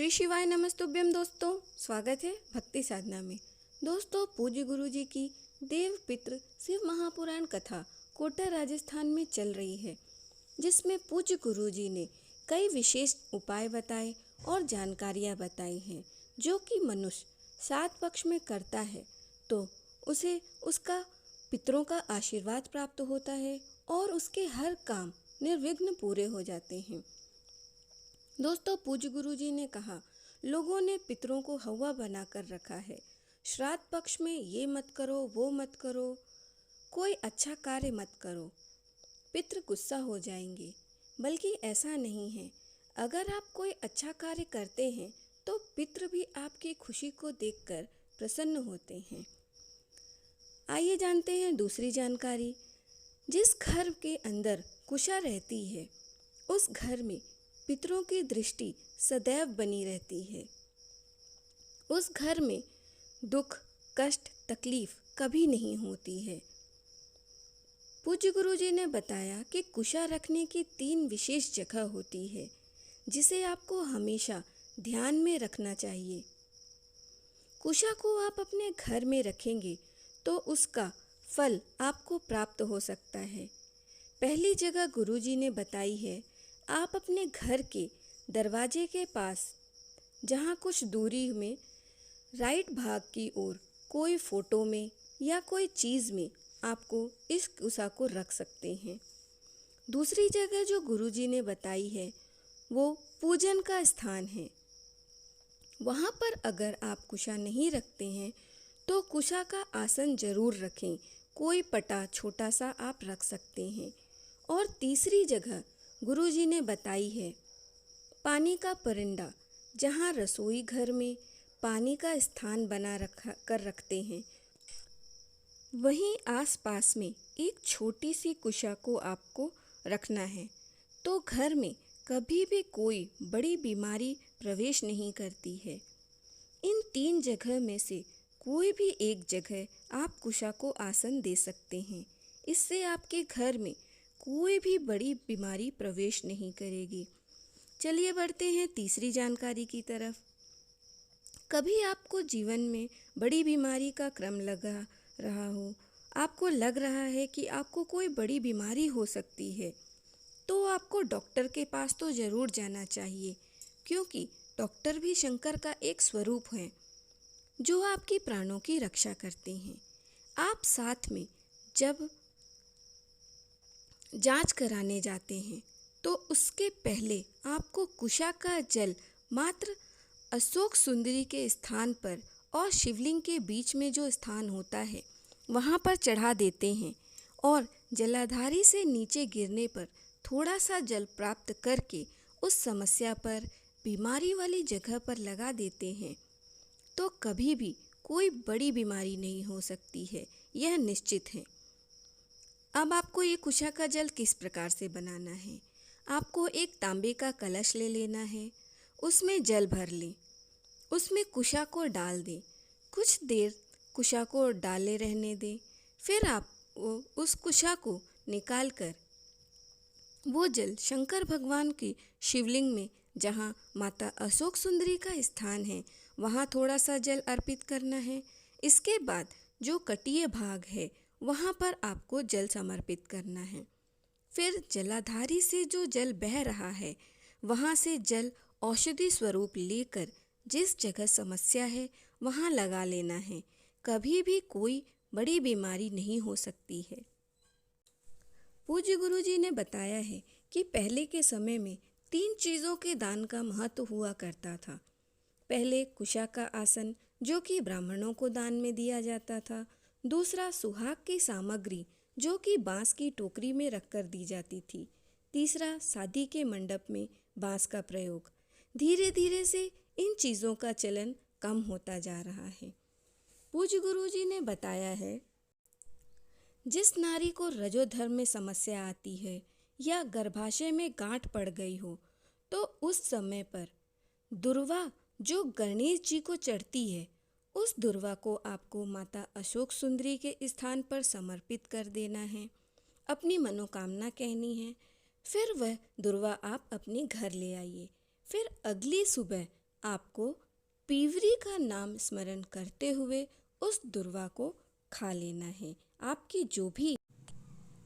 श्री शिवाय नमस्तुभ्यम दोस्तों, स्वागत है भक्ति साधना में। दोस्तों, पूज्य गुरु जी की देव पितृ शिव महापुराण कथा कोटा राजस्थान में चल रही है, जिसमें पूज्य गुरु जी ने कई विशेष उपाय बताए और जानकारियाँ बताई हैं जो कि मनुष्य 7 पक्ष में करता है तो उसे उसका पितरों का आशीर्वाद प्राप्त होता है और उसके हर काम निर्विघ्न पूरे हो जाते हैं। दोस्तों, पूज्य गुरु जी ने कहा, लोगों ने पितरों को हवा बना कर रखा है। श्राद्ध पक्ष में ये मत करो, वो मत करो, कोई अच्छा कार्य मत करो, पितृ गुस्सा हो जाएंगे। बल्कि ऐसा नहीं है, अगर आप कोई अच्छा कार्य करते हैं तो पितृ भी आपकी खुशी को देखकर प्रसन्न होते हैं। आइए जानते हैं दूसरी जानकारी। जिस घर के अंदर कुशा रहती है, उस घर में पितरों की दृष्टि सदैव बनी रहती है। उस घर में दुख, कष्ट, तकलीफ कभी नहीं होती है। पूज्य गुरु जी ने बताया कि कुशा रखने की 3 विशेष जगह होती है, जिसे आपको हमेशा ध्यान में रखना चाहिए। कुशा को आप अपने घर में रखेंगे तो उसका फल आपको प्राप्त हो सकता है। पहली जगह गुरु जी ने बताई है, आप अपने घर के दरवाजे के पास जहाँ कुछ दूरी में राइट भाग की ओर कोई फोटो में या कोई चीज़ में आपको इस कुशा को रख सकते हैं। दूसरी जगह जो गुरुजी ने बताई है वो पूजन का स्थान है। वहाँ पर अगर आप कुशा नहीं रखते हैं तो कुशा का आसन जरूर रखें। कोई पटा छोटा सा आप रख सकते हैं। और तीसरी जगह गुरुजी ने बताई है पानी का परिंदा, जहाँ रसोई घर में पानी का स्थान बना रखते हैं, वहीं आसपास में एक छोटी सी कुशा को आपको रखना है तो घर में कभी भी कोई बड़ी बीमारी प्रवेश नहीं करती है। इन 3 जगह में से कोई भी एक जगह आप कुशा को आसन दे सकते हैं। इससे आपके घर में कोई भी बड़ी बीमारी प्रवेश नहीं करेगी। चलिए बढ़ते हैं तीसरी जानकारी की तरफ। कभी आपको जीवन में बड़ी बीमारी का क्रम लगा रहा हो, आपको लग रहा है कि आपको कोई बड़ी बीमारी हो सकती है, तो आपको डॉक्टर के पास तो ज़रूर जाना चाहिए, क्योंकि डॉक्टर भी शंकर का एक स्वरूप है जो आपकी प्राणों की रक्षा करते हैं। आप साथ में जब जांच कराने जाते हैं तो उसके पहले आपको कुशा का जल मात्र अशोक सुंदरी के स्थान पर और शिवलिंग के बीच में जो स्थान होता है वहाँ पर चढ़ा देते हैं और जलाधारी से नीचे गिरने पर थोड़ा सा जल प्राप्त करके उस समस्या पर, बीमारी वाली जगह पर लगा देते हैं तो कभी भी कोई बड़ी बीमारी नहीं हो सकती है, यह निश्चित है। अब आपको ये कुशा का जल किस प्रकार से बनाना है। आपको एक तांबे का कलश ले लेना है, उसमें जल भर लें, उसमें कुशा को डाल दें, कुछ देर कुशा को डाले रहने दें। फिर आप उस कुशा को निकाल कर वो जल शंकर भगवान की शिवलिंग में, जहाँ माता अशोक सुंदरी का स्थान है, वहाँ थोड़ा सा जल अर्पित करना है। इसके बाद जो कटीय भाग है वहाँ पर आपको जल समर्पित करना है। फिर जलाधारी से जो जल बह रहा है वहाँ से जल औषधि स्वरूप लेकर जिस जगह समस्या है वहाँ लगा लेना है। कभी भी कोई बड़ी बीमारी नहीं हो सकती है। पूज्य गुरु जी ने बताया है कि पहले के समय में 3 चीज़ों के दान का महत्व हुआ करता था। पहले कुशा का आसन, जो कि ब्राह्मणों को दान में दिया जाता था। दूसरा सुहाग की सामग्री, जो कि बांस की टोकरी में रखकर दी जाती थी। तीसरा शादी के मंडप में बांस का प्रयोग। धीरे धीरे से इन चीज़ों का चलन कम होता जा रहा है। पूज्य गुरु जी ने बताया है, जिस नारी को रजोधर्म में समस्या आती है या गर्भाशय में गांठ पड़ गई हो तो उस समय पर दुर्वा जो गणेश जी को चढ़ती है, उस दुर्वा को आपको माता अशोक सुंदरी के स्थान पर समर्पित कर देना है, अपनी मनोकामना कहनी है। फिर वह दुर्वा आप अपने घर ले आइए। फिर अगली सुबह आपको पीवरी का नाम स्मरण करते हुए उस दुर्वा को खा लेना है। आपकी जो भी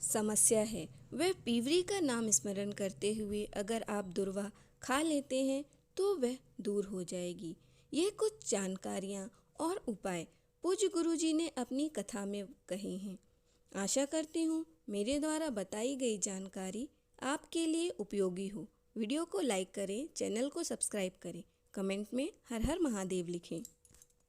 समस्या है वह पीवरी का नाम स्मरण करते हुए अगर आप दुर्वा खा लेते हैं तो वह दूर हो जाएगी। ये कुछ जानकारियाँ और उपाय पूज्य गुरुजी ने अपनी कथा में कहे हैं। आशा करती हूँ मेरे द्वारा बताई गई जानकारी आपके लिए उपयोगी हो। वीडियो को लाइक करें, चैनल को सब्सक्राइब करें, कमेंट में हर हर महादेव लिखें।